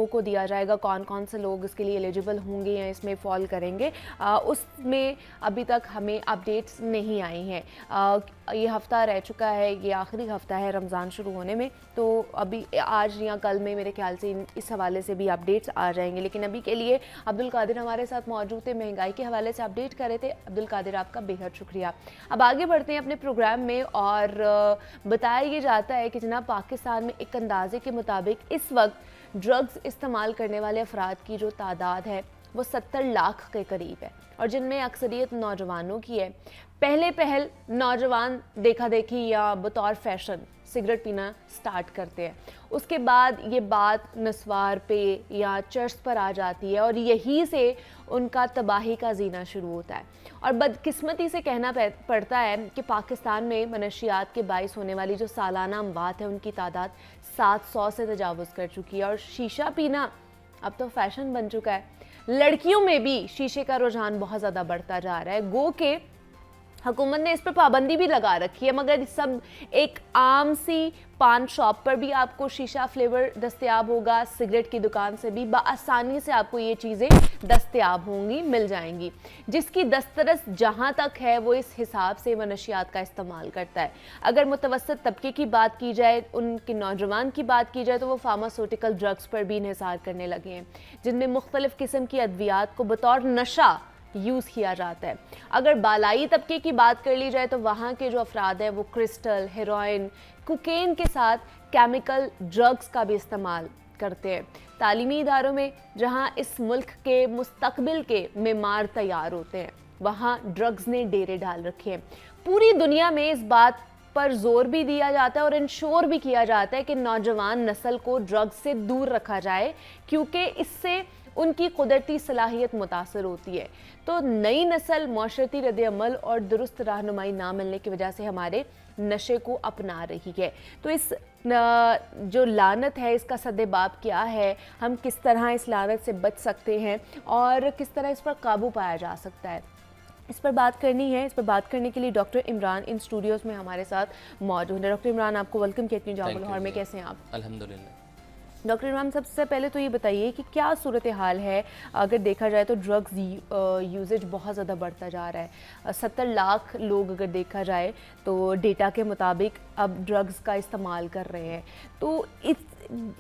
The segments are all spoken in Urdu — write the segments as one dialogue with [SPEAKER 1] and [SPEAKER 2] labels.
[SPEAKER 1] لوگوں کو دیا جائے گا, کون کون سے لوگ اس کے لیے ایلیجیبل ہوں گے یا اس میں فال کریں گے, اس میں ابھی تک ہمیں اپڈیٹس نہیں آئی ہیں. یہ ہفتہ رہ چکا ہے, یہ آخری ہفتہ ہے رمضان شروع ہونے میں, تو ابھی آج یا کل میں میرے خیال سے اس حوالے سے بھی اپڈیٹس آ جائیں گے. لیکن ابھی کے لیے عبدالقادر ہمارے ساتھ موجود تھے, مہنگائی کے حوالے سے اپڈیٹ کر رہے تھے. عبدالقادر آپ کا بے حد شکریہ. اب آگے بڑھتے ہیں اپنے پروگرام میں, اور بتایا یہ جاتا ہے کہ جناب پاکستان میں ایک اندازے کے مطابق اس وقت ڈرگز استعمال کرنے والے افراد کی جو تعداد ہے وہ 70 لاکھ کے قریب ہے, اور جن میں اکثریت نوجوانوں کی ہے. پہل نوجوان دیکھا دیکھی یا بطور فیشن سگریٹ پینا سٹارٹ کرتے ہیں, اس کے بعد یہ بات نسوار پہ یا چرس پر آ جاتی ہے, اور یہی سے ان کا تباہی کا زینہ شروع ہوتا ہے. اور بدقسمتی سے کہنا پڑتا ہے کہ پاکستان میں منشیات کے باعث ہونے والی جو سالانہ اموات ہے ان کی تعداد 700 سے تجاوز کر چکی ہے, اور شیشہ پینا اب تو فیشن بن چکا ہے. لڑکیوں میں بھی شیشے کا رجحان بہت زیادہ بڑھتا جا رہا ہے. گو کہ حکومت نے اس پر پابندی بھی لگا رکھی ہے, مگر سب ایک عام سی پان شاپ پر بھی آپ کو شیشہ فلیور دستیاب ہوگا, سگریٹ کی دکان سے بھی بآسانی سے آپ کو یہ چیزیں دستیاب ہوں گی, مل جائیں گی. جس کی دسترس جہاں تک ہے وہ اس حساب سے منشیات کا استعمال کرتا ہے. اگر متوسط طبقے کی بات کی جائے, ان کے نوجوان کی بات کی جائے, تو وہ فارماسوٹیکل ڈرگز پر بھی انحصار کرنے لگے ہیں, جن میں مختلف قسم کی ادویات کو بطور نشہ یوز کیا جاتا ہے. اگر بالائی طبقے کی بات کر لی جائے تو وہاں کے جو افراد ہیں وہ کرسٹل, ہیروئن, کوکین کے ساتھ کیمیکل ڈرگز کا بھی استعمال کرتے ہیں. تعلیمی اداروں میں جہاں اس ملک کے مستقبل کے معمار تیار ہوتے ہیں, وہاں ڈرگز نے ڈیرے ڈال رکھے ہیں. پوری دنیا میں اس بات پر زور بھی دیا جاتا ہے اور انشور بھی کیا جاتا ہے کہ نوجوان نسل کو ڈرگز سے دور رکھا جائے, کیونکہ اس سے ان کی قدرتی صلاحیت متاثر ہوتی ہے. تو نئی نسل معاشرتی رد عمل اور درست رہنمائی نہ ملنے کی وجہ سے ہمارے نشے کو اپنا رہی ہے. تو اس جو لعنت ہے اس کا سد باب کیا ہے, ہم کس طرح اس لعنت سے بچ سکتے ہیں, اور کس طرح اس پر قابو پایا جا سکتا ہے, اس پر بات کرنی ہے. اس پر بات کرنے کے لیے ڈاکٹر عمران ان اسٹوڈیوز میں ہمارے ساتھ موجود ہیں. ڈاکٹر عمران, آپ کو ویلکم کہتی ہوں جامع لاہور میں. کیسے ہیں آپ؟
[SPEAKER 2] الحمدللہ.
[SPEAKER 1] ڈاکٹر عمران, سب سے پہلے تو یہ بتائیے کہ کیا صورتحال ہے. اگر دیکھا جائے تو ڈرگز یوزیج بہت زیادہ بڑھتا جا رہا ہے. 70 لاکھ لوگ اگر دیکھا جائے تو ڈیٹا کے مطابق اب ڈرگز کا استعمال کر رہے ہیں. تو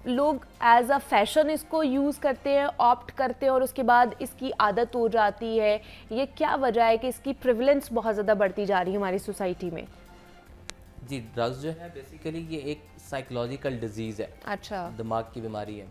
[SPEAKER 1] لوگ ایز اے فیشن اس کو یوز کرتے ہیں, آپٹ کرتے ہیں, اور اس کے بعد اس کی عادت ہو جاتی ہے. یہ کیا وجہ ہے کہ اس کی پریولنس بہت زیادہ بڑھتی جا رہی ہے ہماری سوسائٹی میں؟
[SPEAKER 2] جی, ڈرگز جو ہے بیسیکلی یہ ایک سائیکولوجیکل ڈیزیز ہے.
[SPEAKER 1] اچھا.
[SPEAKER 2] دماغ کی بیماری ہے,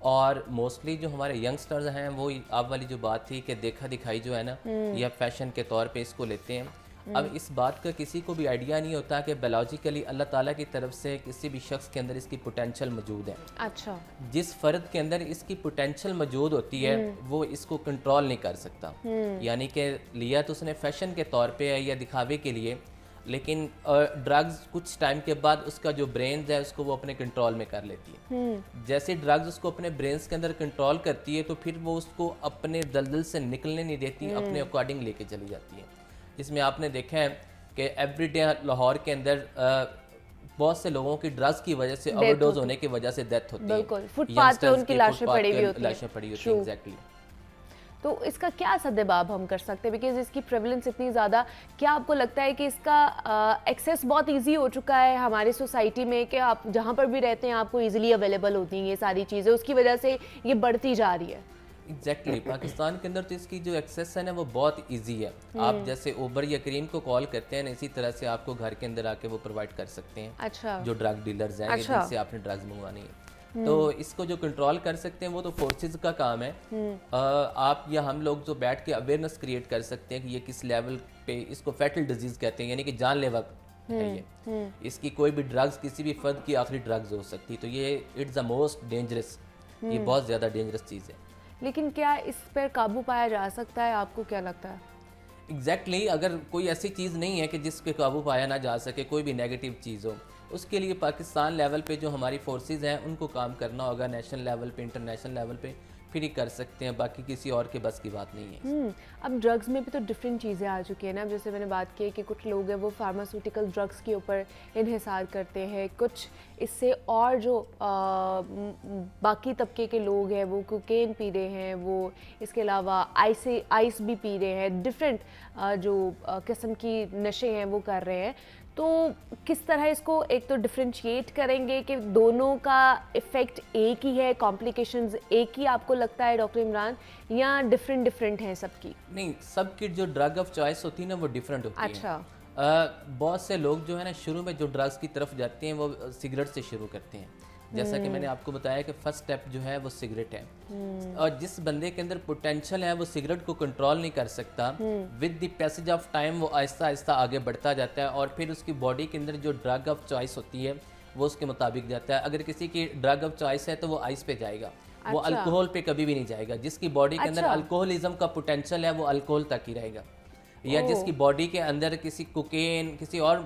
[SPEAKER 2] اور موسٹلی جو ہمارے ینگسٹرز ہیں وہ آپ والی جو بات تھی کہ دیکھا دکھائی جو ہے نا, یا فیشن کے طور پہ اس کو لیتے ہیں. اب اس بات کا کسی کو بھی آئیڈیا نہیں ہوتا کہ بیولوجیکلی اللہ تعالیٰ کی طرف سے کسی بھی شخص کے اندر اس کی پوٹینشل موجود ہے.
[SPEAKER 1] اچھا.
[SPEAKER 2] جس فرد کے اندر اس کی پوٹینشل موجود ہوتی ہے وہ اس کو کنٹرول نہیں کر سکتا. یعنی کہ لیا تو اس نے فیشن کے طور پہ یا دکھاوے کے لیے, لیکن ڈرگز کچھ ٹائم کے بعد اس کا جو برینز ہے اس کو وہ اپنے کنٹرول میں کر لیتی ہے. جیسے ڈرگز اس کو اپنے برینز کے اندر کنٹرول کرتی ہے تو پھر وہ اس کو اپنے دلدل سے نکلنے نہیں دیتی, اپنے اکارڈنگ لے کے چلی جاتی ہے. جس میں آپ نے دیکھا ہے کہ ایوری ڈے لاہور کے اندر بہت سے لوگوں کی ڈرگز کی وجہ سے اوور ڈوز ہونے کی وجہ سے ڈیتھ ہوتی ہے.
[SPEAKER 1] بالکل, فٹ پاتھ پہ ان کی لاشیں پڑی ہوئی ہوتی ہیں.
[SPEAKER 2] ایگزیکٹلی.
[SPEAKER 1] تو اس کا کیا سدباب ہم کر سکتے ہیں, بیکاز اس کی پریولنس اتنی زیادہ, کیا آپ کو لگتا ہے کہ اس کا ایکسیس بہت ایزی ہو چکا ہے ہماری سوسائٹی میں, کہ آپ جہاں پر بھی رہتے ہیں آپ کو ایزیلی اویلیبل ہوتی ہیں یہ ساری چیزیں, اس کی وجہ سے یہ بڑھتی جا رہی ہے؟
[SPEAKER 2] ایگزیکٹلی. پاکستان کے اندر تو اس کی جو ایکسیس ہے نا وہ بہت ایزی ہے. آپ جیسے اوبر یا کریم کو کال کرتے ہیں نا, اسی طرح سے آپ کو گھر کے اندر آ کے وہ پرووائڈ کر سکتے ہیں.
[SPEAKER 1] اچھا.
[SPEAKER 2] جو ڈرگ ڈیلرز ہیں جن سے آپ نے ڈرگز منگوانی ہے, تو اس کو جو کنٹرول کر سکتے ہیں وہ تو فورسز کا کام ہے. آپ یا ہم لوگ جو بیٹھ کے اویئرنیس کریٹ کر سکتے ہیں کہ یہ کس لیول پہ, اس کو فیٹل ڈیزیز کہتے ہیں, یعنی کہ جان لیوا ہے یہ. اس کی کوئی بھی ڈرگز کسی بھی فرد کی آخری ڈرگز ہو سکتی, تو یہ اٹس دا موسٹ ڈینجرس, یہ بہت زیادہ ڈینجرس چیز ہے.
[SPEAKER 1] لیکن کیا اس پر قابو پایا جا سکتا ہے, آپ کو کیا لگتا ہے؟
[SPEAKER 2] ایگزیکٹلی. اگر کوئی ایسی چیز نہیں ہے کہ جس پہ قابو پایا نہ جا سکے, کوئی بھی نیگیٹو چیز ہو. اس کے لیے پاکستان لیول پہ جو ہماری فورسز ہیں ان کو کام کرنا ہوگا، نیشنل لیول پہ، انٹرنیشنل لیول پہ، پھر ہی کر سکتے ہیں، باقی کسی اور کے بس کی بات نہیں ہے۔
[SPEAKER 1] اب ڈرگز میں بھی تو ڈفرینٹ چیزیں آ چکی ہیں نا، جیسے میں نے بات کی کہ کچھ لوگ ہیں وہ فارماسیوٹیکل ڈرگز کے اوپر انحصار کرتے ہیں، کچھ اس سے اور جو باقی طبقے کے لوگ ہیں وہ کوکین پی رہے ہیں، وہ اس کے علاوہ آئس بھی پی رہے ہیں، ڈفرینٹ جو قسم کی نشے ہیں وہ کر رہے ہیں۔ تو کس طرح اس کو ایک تو ڈفرینشیٹ کریں گے کہ دونوں کا ایفیکٹ ایک ہی ہے، کمپلیکیشنز ایک ہی آپ کو لگتا ہے ڈاکٹر عمران، یا ڈفرینٹ ہیں سب کی؟
[SPEAKER 2] نہیں، سب کی جو ڈرگ آف چوائس ہوتی ہے نا وہ ڈیفرنٹ ہوتی ہے۔
[SPEAKER 1] اچھا،
[SPEAKER 2] بہت سے لوگ جو ہے نا شروع میں جو ڈرگس کی طرف جاتے ہیں وہ سگریٹ سے شروع کرتے ہیں، جیسا کہ میں نے آپ کو بتایا کہ فرسٹ سٹیپ جو ہے وہ سگریٹ ہے، اور جس بندے کے اندر پوٹینشل ہے وہ سگریٹ کو کنٹرول نہیں کر سکتا، with the passage of time وہ آہستہ آہستہ آگے بڑھتا جاتا ہے، اور پھر اس کی باڈی کے اندر جو ڈرگ آف چوائس ہوتی ہے وہ اس کے مطابق جاتا ہے۔ اگر کسی کی ڈرگ آف چوائس ہے تو وہ آئس پہ جائے گا، وہ الکوہول پہ کبھی بھی نہیں جائے گا۔ جس کی باڈی کے اندر الکوہلزم کا پوٹینشل ہے وہ الکوہل تک ہی رہے گا، یا جس کی باڈی کے اندر کسی کوکین، کسی اور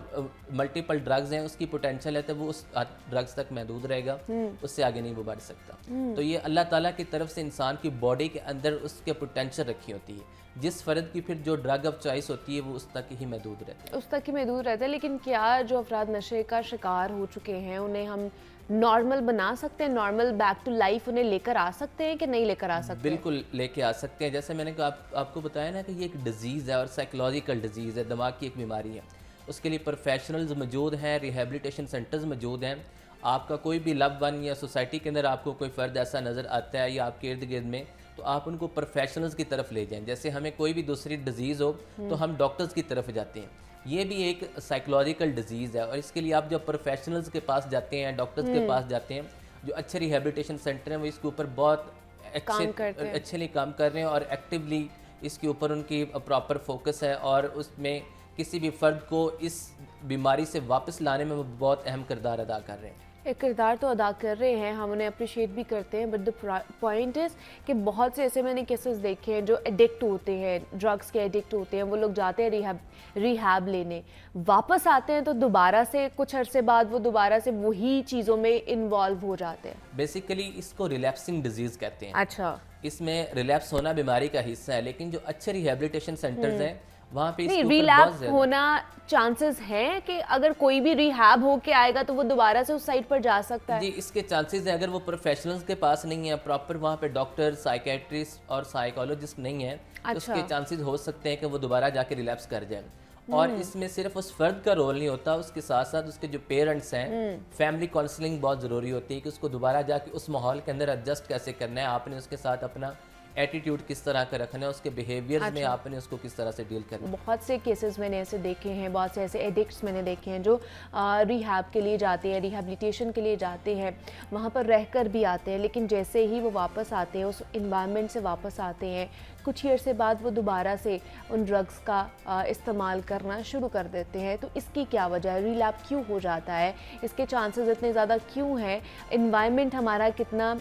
[SPEAKER 2] ملٹیپل ڈرگز ہیں اس کی پوٹینشل ہے تو وہ اس ڈرگز تک محدود رہے گا، اس سے آگے نہیں وہ بڑھ سکتا۔ تو یہ اللہ تعالیٰ کی طرف سے انسان کی باڈی کے اندر اس کے پوٹینشل رکھی ہوتی ہے، جس فرد کی پھر جو ڈرگ آف چوائس ہوتی ہے وہ اس تک ہی محدود رہتا ہے،
[SPEAKER 1] اس تک ہی محدود رہتا ہے۔ لیکن کیا جو افراد نشے کا شکار ہو چکے ہیں انہیں ہم نارمل بنا سکتے ہیں، نارمل بیک ٹو لائف انہیں لے کر آ سکتے ہیں کہ نہیں لے کر آ سکتے؟
[SPEAKER 2] بالکل لے کے آ سکتے ہیں۔ جیسے میں نے آپ کو بتایا نا کہ یہ ایک ڈیزیز ہے اور سائیکولوجیکل ڈیزیز ہے، دماغ کی ایک بیماری ہے۔ اس کے لیے پروفیشنلز موجود ہیں، ریہیبلیٹیشن سینٹرز موجود ہیں۔ آپ کا کوئی بھی لو ون یا سوسائٹی کے اندر آپ کو کوئی فرد ایسا نظر آتا ہے یا آپ کے ارد گرد میں، تو آپ ان کو پروفیشنلز کی طرف لے جائیں۔ جیسے ہمیں کوئی بھی دوسری ڈیزیز ہو تو ہم ڈاکٹرز کی طرف جاتے ہیں، یہ بھی ایک سائیکولوجیکل ڈیزیز ہے، اور اس کے لیے آپ جب پروفیشنلز کے پاس جاتے ہیں، ڈاکٹرز کے پاس جاتے ہیں، جو اچھے ریہیبلیٹیشن سینٹر ہیں وہ اس کے اوپر بہت اچھے کام کر رہے ہیں، اور ایکٹیولی اس کے اوپر ان کی پراپر فوکس ہے، اور اس میں کسی بھی فرد کو اس بیماری سے واپس لانے میں وہ بہت اہم کردار ادا کر رہے ہیں۔
[SPEAKER 1] ایک کردار تو ادا کر رہے ہیں، ہم انہیں اپریشیٹ بھی کرتے ہیں، بٹ دا پوائنٹ از کہ بہت سے ایسے میں نے کیسز دیکھے ہیں جو ایڈکٹ ہوتے ہیں، ڈرگس کے ایڈکٹ ہوتے ہیں، وہ لوگ جاتے ہیں ریہیب لینے، واپس آتے ہیں تو دوبارہ سے کچھ عرصے بعد وہ دوبارہ سے وہی چیزوں میں انوالو ہو جاتے ہیں۔
[SPEAKER 2] بیسیکلی اس کو ریلیپسنگ ڈیزیز کہتے ہیں۔
[SPEAKER 1] اچھا،
[SPEAKER 2] اس میں ریلیپس ہونا بیماری کا حصہ ہے، لیکن جو اچھے ریہیبلیٹیشن سینٹرز ہیں وہاں پہ اس کے اوپر بہت
[SPEAKER 1] ریلیپ
[SPEAKER 2] زیادہ
[SPEAKER 1] ہونا چانسز ہیں کہ اگر کوئی بھی ریہیب ہو کے آئے گا تو وہ دوبارہ سے اس سائٹ پر جا سکتا ہے؟
[SPEAKER 2] جی، اس کے چانسز ہیں، اگر وہ پروفیشنلز کے پاس نہیں ہیں، پراپر وہاں پہ ڈاکٹر، سائیکیٹرسٹ اور سائیکالوجسٹ نہیں ہیں، تو اس کے چانسز ہو سکتے ہیں کہ وہ دوبارہ جا کے ریلیپس کر جائیں۔ اور اس میں صرف اس فرد کا رول نہیں ہوتا، اس کے ساتھ ساتھ اس کے جو پیرنٹس ہیں، فیملی کاؤنسلنگ بہت ضروری ہوتی ہے کہ اس کو دوبارہ جا کے اس ماحول کے اندر ایڈجسٹ کیسے کرنا ہے، آپ نے اس کے ساتھ اپنا ایٹیٹیوڈ کس طرح کا رکھنا ہے، اس کے بیہیویئرز میں آپ نے اس کو کس طرح سے ڈیل کرنا ہے۔
[SPEAKER 1] بہت سے کیسز میں نے ایسے دیکھے ہیں، بہت سے ایسے ایڈکٹس میں نے دیکھے ہیں جو ریہیب کے لیے جاتے ہیں، ریہیبلیٹیشن کے لیے جاتے ہیں، وہاں پر رہ کر بھی آتے ہیں، لیکن جیسے ہی وہ واپس آتے ہیں، اس انوائرمنٹ سے واپس آتے ہیں، کچھ ہی عرصے بعد وہ دوبارہ سے ان ڈرگس کا استعمال کرنا شروع کر دیتے ہیں۔ تو اس کی کیا وجہ ہے؟ ریلیپ کیوں ہو جاتا ہے؟ اس کے چانسز اتنے زیادہ کیوں ہیں؟ انوائرمنٹ ہمارا کتنا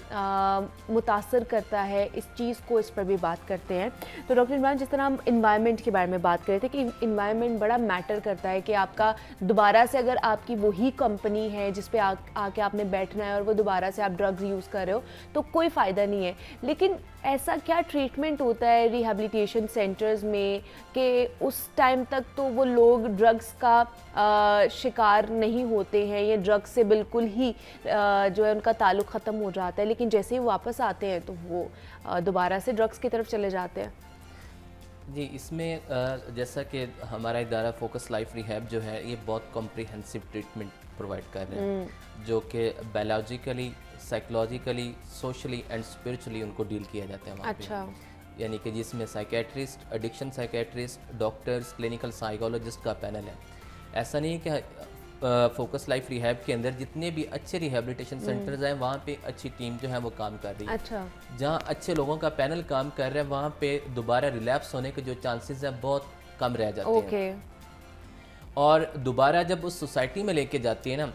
[SPEAKER 1] متاثر کرتا ہے اس چیز کو، اس پر بھی بات کرتے ہیں۔ تو ڈاکٹر عمران، جس طرح ہم انوائرمنٹ کے بارے میں بات کرتے تھے کہ انوائرمنٹ بڑا میٹر کرتا ہے، کہ آپ کا دوبارہ سے اگر آپ کی وہی کمپنی ہے جس پہ آ کے آپ نے بیٹھنا ہے اور وہ دوبارہ سے آپ ڈرگز یوز کر رہے ہو تو کوئی فائدہ نہیں ہے۔ لیکن ایسا کیا ٹریٹمنٹ ہوتا ہے ریہیبلیٹیشن سینٹرز میں کہ اس ٹائم تک تو وہ لوگ ڈرگس کا شکار نہیں ہوتے ہیں، یا ڈرگس سے بالکل ہی جو ہے ان کا تعلق ختم ہو جاتا ہے، لیکن جیسے ہی واپس آتے ہیں تو وہ دوبارہ سے ڈرگس کی طرف چلے جاتے ہیں؟
[SPEAKER 2] جی، اس میں جیسا کہ ہمارا ادارہ فوکس لائف ریہیب جو ہے یہ بہت کمپریہنسو ٹریٹمنٹ پرووائڈ کر رہے ہیں، جو کہ biologically, psychologically, socially and spiritually ان کو ڈیل کیا جاتا ہے وہاں پہ۔
[SPEAKER 1] اچھا،
[SPEAKER 2] یعنی کہ جس میں psychiatrist, addiction psychiatrist, doctors, clinical psychologist کا پینل ہے۔ ایسا نہیں ہے کہ فوکس لائف ریہیب کے اندر جتنے بھی اچھے ریہیبلیٹیشن سینٹرز ہیں وہاں پہ اچھی ٹیم جو ہے وہ کام کر رہی ہے۔
[SPEAKER 1] اچھا،
[SPEAKER 2] جہاں اچھے لوگوں کا پینل کام کر رہا ہے وہاں پہ دوبارہ ریلیپس ہونے کے جو چانسز ہیں بہت کم رہ جاتے ہیں۔
[SPEAKER 1] اوکے،
[SPEAKER 2] اور دوبارہ جب اس سوسائٹی میں لے کے جاتی ہے نا،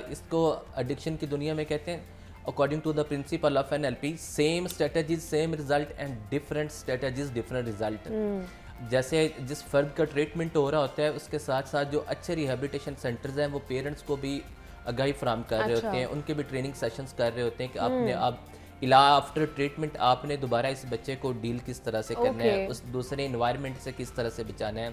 [SPEAKER 2] اس کو ایڈکشن کی دنیا میں کہتے ہیں according to the principle of NLP، same strategies same result and different strategies different result. جیسے جس فرد کا ٹریٹمنٹ ہو رہا ہوتا ہے اس کے ساتھ ساتھ جو اچھے ریہیبلیٹیشن سینٹرز ہیں وہ پیرنٹس کو بھی آگاہی فراہم کر رہے ہوتے ہیں, ان کے بھی ٹریننگ سیشنز کر رہے ہوتے ہیں کہ آپ نے اب آفٹر ٹریٹمنٹ آپ نے دوبارہ اس بچے کو ڈیل کس طرح سے کرنا ہے, اس دوسرے انوائرمنٹ سے کس طرح سے بچانا ہے.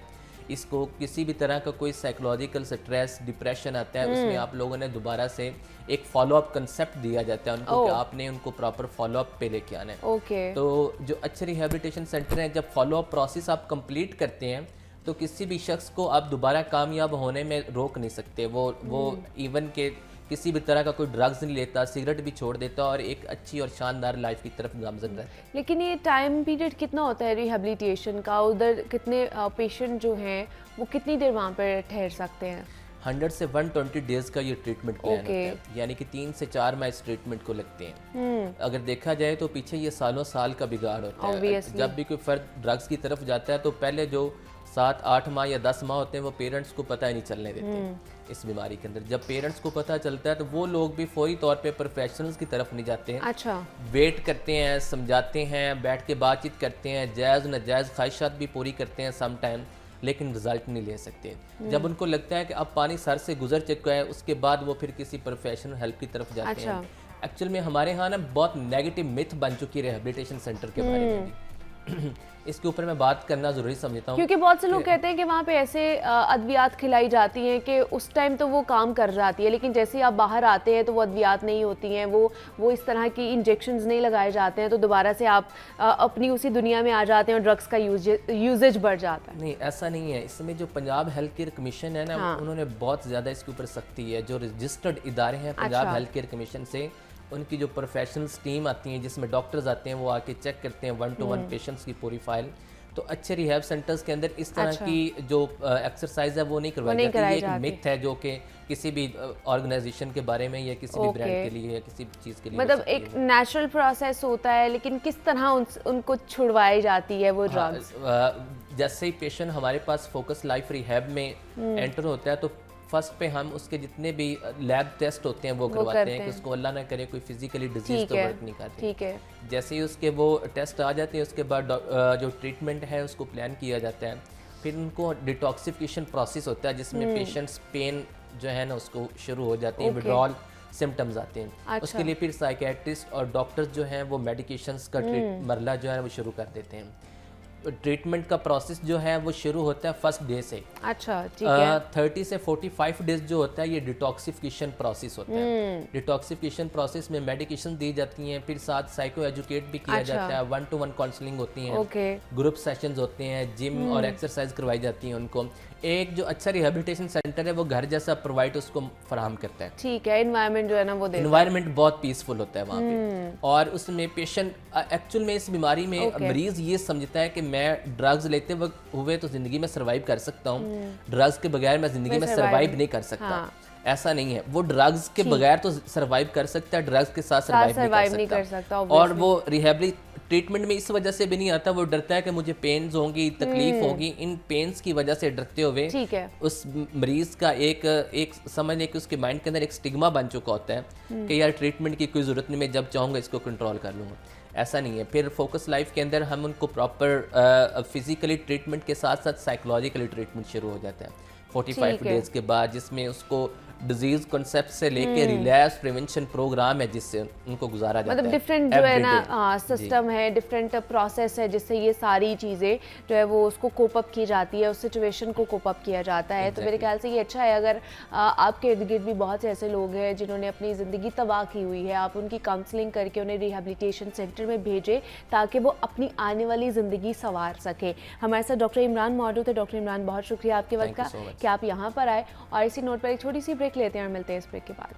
[SPEAKER 2] اس کو کسی بھی طرح کا کوئی سائیکولوجیکل سٹریس ڈپریشن آتا ہے, اس میں آپ لوگوں نے دوبارہ سے ایک فالو اپ کنسیپٹ دیا جاتا ہے ان کو کہ آپ نے ان کو پراپر فالو اپ پہ لے کے آنا ہے. تو جو اچھے ریہیبلیٹیشن سینٹر ہیں, جب فالو اپ پروسیس آپ کمپلیٹ کرتے ہیں تو کسی بھی شخص کو آپ دوبارہ کامیاب ہونے میں روک نہیں سکتے. وہ ایون کہ کسی بھی طرح کا کوئی ڈرگز نہیں لیتا, سگریٹ بھی چھوڑ دیتا اور ایک اچھی اور شاندار لائف کی طرف گامزن رہتا ہے.
[SPEAKER 1] لیکن یہ ٹائم پیریڈ کتنا ہوتا ہے ریہیبلیٹیشن کا؟ ادھر کتنے پیشنٹ جو ہیں وہ کتنی دیر وہاں پر ٹھہر سکتے ہیں؟
[SPEAKER 2] 100 سے 120 ڈیز کا یہ ٹریٹمنٹ پلان ہوتا ہے, یعنی کہ 3 سے 4 ماہ اس ٹریٹمنٹ کو لگتے ہیں. اگر دیکھا جائے تو پیچھے یہ سالوں سال کا بگاڑ ہوتا ہے. جب بھی کوئی فرد ڈرگز کی طرف جاتا ہے تو پہلے جو 7-8 ماہ یا 10 ماہ ہوتے ہیں وہ پیرنٹس کو پتہ ہی نہیں چلنے دیتے اس بیماری کے اندر. جب پیرنٹس کو پتہ چلتا ہے تو وہ لوگ بھی فوری طور پہ پروفیشنلز کی طرف نہیں جاتے ہیں.
[SPEAKER 1] اچھا,
[SPEAKER 2] ویٹ کرتے ہیں, سمجھاتے ہیں, بیٹھ کے بات چیت کرتے ہیں, جائز ناجائز خواہشات بھی پوری کرتے ہیں سم ٹائم, لیکن رزلٹ نہیں لے سکتے. جب ان کو لگتا ہے کہ اب پانی سر سے گزر چکا ہے, اس کے بعد وہ پھر کسی پروفیشنل ہیلپ کی طرف جاتے ہیں. ایکچوئل میں ہمارے ہاں نا بہت نیگیٹو متھ بن چکی ہے ریہیبلیٹیشن سینٹر کے بارے میں بھی. اس کے اوپر میں بات کرنا ضروری سمجھتا ہوں,
[SPEAKER 1] کیونکہ بہت سے لوگ کہتے ہیں کہ وہاں پہ ایسے ادویات کھلائی جاتی ہیں کہ اس ٹائم تو وہ کام کر جاتی ہے, لیکن جیسے آپ باہر آتے ہیں تو وہ ادویات نہیں ہوتی ہیں, وہ اس طرح کی انجیکشنز نہیں لگائے جاتے ہیں, تو دوبارہ سے آپ اپنی اسی دنیا میں آ جاتے ہیں اور ڈرگس کا یوزیج بڑھ جاتا ہے.
[SPEAKER 2] نہیں ایسا نہیں ہے. اس میں جو پنجاب ہیلتھ کیئر کمیشن ہے نا, انہوں نے بہت زیادہ اس کے اوپر سختی ہے. جو رجسٹرڈ ادارے ہیں پنجاب ہیلتھ کیئر کمیشن سے, ان کی جو پروفیشنلز ٹیم آتی ہیں جس میں ڈاکٹرز آتے ہیں, وہ آ کے چیک کرتے ہیں 1-to-1 پیشنٹس کی پوری فائل. تو اچھے ریہیب سینٹرز کے اندر اس طرح کی جو ایکسرسائز ہے وہ نہیں کروائی جاتی. یہ ایک متھ ہے جو کہ کسی بھی آرگنائزیشن کے بارے میں یا کسی بھی برانڈ کے لیے یا کسی بھی چیز کے لیے,
[SPEAKER 1] مطلب ایک نیچرل پروسیس ہوتا ہے, لیکن کس طرح ان کو چھڑوائی جاتی ہے وہ ڈرگز.
[SPEAKER 2] جیسے ہی پیشنٹ ہمارے پاس فوکس لائف ریہیب میں انٹر ہوتا ہے تو فرسٹ پہ ہم اس کے جتنے بھی لیب ٹیسٹ ہوتے ہیں وہ کرواتے ہیں کہ اس کو اللہ نہ کرے کوئی فزیکلی ڈیزیز تو ورک نہیں کرتی.
[SPEAKER 1] ٹھیک ہے,
[SPEAKER 2] جیسے ہی اس کے وہ ٹیسٹ آ جاتے ہیں اس کے بعد جو ٹریٹمنٹ ہے اس کو پلان کیا جاتا ہے. پھر ان کو ڈیٹاکسیفیکیشن پروسیس ہوتا ہے جس میں پیشنٹس پین جو ہے نا اس کو شروع ہو جاتے ہیں, وڈرال سمٹمز آتے ہیں. اس کے لیے پھر سائیکیٹرسٹ اور ڈاکٹرز جو ہیں وہ میڈیکیشنز کا مرحلہ جو ہے وہ شروع کر دیتے ہیں. ٹریٹمنٹ کا پروسیس جو ہے وہ شروع ہوتا ہے فرسٹ ڈے سے.
[SPEAKER 1] اچھا ٹھیک ہے.
[SPEAKER 2] 30 سے 45 ڈیز جو ہوتا ہے یہ ڈیٹاکسیفیکیشن پروسیس ہوتا ہے. ڈیٹاکسیفیکیشن پروسیس میں میڈیکیشن دی جاتی ہیں, پھر ساتھ سائیکو ایجوکیٹ بھی کیا جاتا ہے, 1-to-1 کاؤنسلنگ ہوتی ہیں, گروپ سیشنز ہوتے ہیں, جم اور ایکسرسائز کروائی جاتی ہیں ان کو. ایک جو اچھا ریہیبلیٹیشن سینٹر ہے وہ گھر جیسا پرووائڈ اس کو فراہم کرتا ہے.
[SPEAKER 1] ٹھیک ہے, انوائرمنٹ جو ہے نا وہ
[SPEAKER 2] انوائرمنٹ بہت پیسفل ہوتا ہے وہاں پہ. اور اس میں پیشنٹ ایکچوئل میں اس بیماری میں مریض یہ سمجھتا ہے کہ میں ڈرگز لیتے وقت ہوئے تو زندگی میں سروائیو کر سکتا ہوں, ڈرگز کے بغیر میں زندگی میں سروائیو نہیں کر سکتا. ایسا نہیں ہے, وہ ڈرگز کے بغیر تو سروائیو کر سکتا ہے, ڈرگز کے ساتھ سروائیو نہیں کر سکتا. اور وہ ریہیبلی ٹریٹمنٹ میں اس وجہ سے بھی نہیں آتا, وہ ڈرتا ہے کہ مجھے پینز ہوں گی, تکلیف ہوگی. ان پینز کی وجہ سے ڈرتے ہوئے اس مریض کا ایک سمجھ لیں کہ اس کے مائنڈ کے اندر ایک سٹگما بن چکا ہوتا ہے کہ یار ٹریٹمنٹ کی کوئی ضرورت نہیں, میں جب چاہوں گا اس کو کنٹرول کر لوں گا. ایسا نہیں ہے. پھر فوکس لائف کے اندر ہم ان کو پراپر فزیکلی ٹریٹمنٹ کے ساتھ ساتھ سائیکولوجیکلی ٹریٹمنٹ شروع ہو جاتا ہے 45 ڈیز کے بعد, جس میں اس کو ڈیزیز کنسیپٹ سے لے کے ریلیپس پریونشن پروگرام ہے جس سے ان کو گزارا جاتا ہے.
[SPEAKER 1] مطلب ڈفرینٹ جو ہے نا سسٹم ہے, ڈفرینٹ پروسیس ہے جس سے یہ ساری چیزیں جو ہے وہ اس کو کوپ اپ کی جاتی ہے, اس سچویشن کو کوپ اپ کیا جاتا ہے. تو میرے خیال سے یہ اچھا ہے اگر آپ کے ارد گرد بھی بہت سے ایسے لوگ ہیں جنہوں نے اپنی زندگی تباہ کی ہوئی ہے, آپ ان کی کاؤنسلنگ کر کے انہیں ریہیبلیٹیشن سینٹر میں بھیجیں تاکہ وہ اپنی آنے والی زندگی سنوار سکیں. ہمارے ساتھ ڈاکٹر عمران موجود ہے. ڈاکٹر عمران بہت شکریہ آپ کے وقت کا کہ آپ یہاں پر آئے, اور اسی نوٹ پر ایک چھوٹی سی بریک لیتے ہیں اور ملتے ہیں اس بریک کے بعد.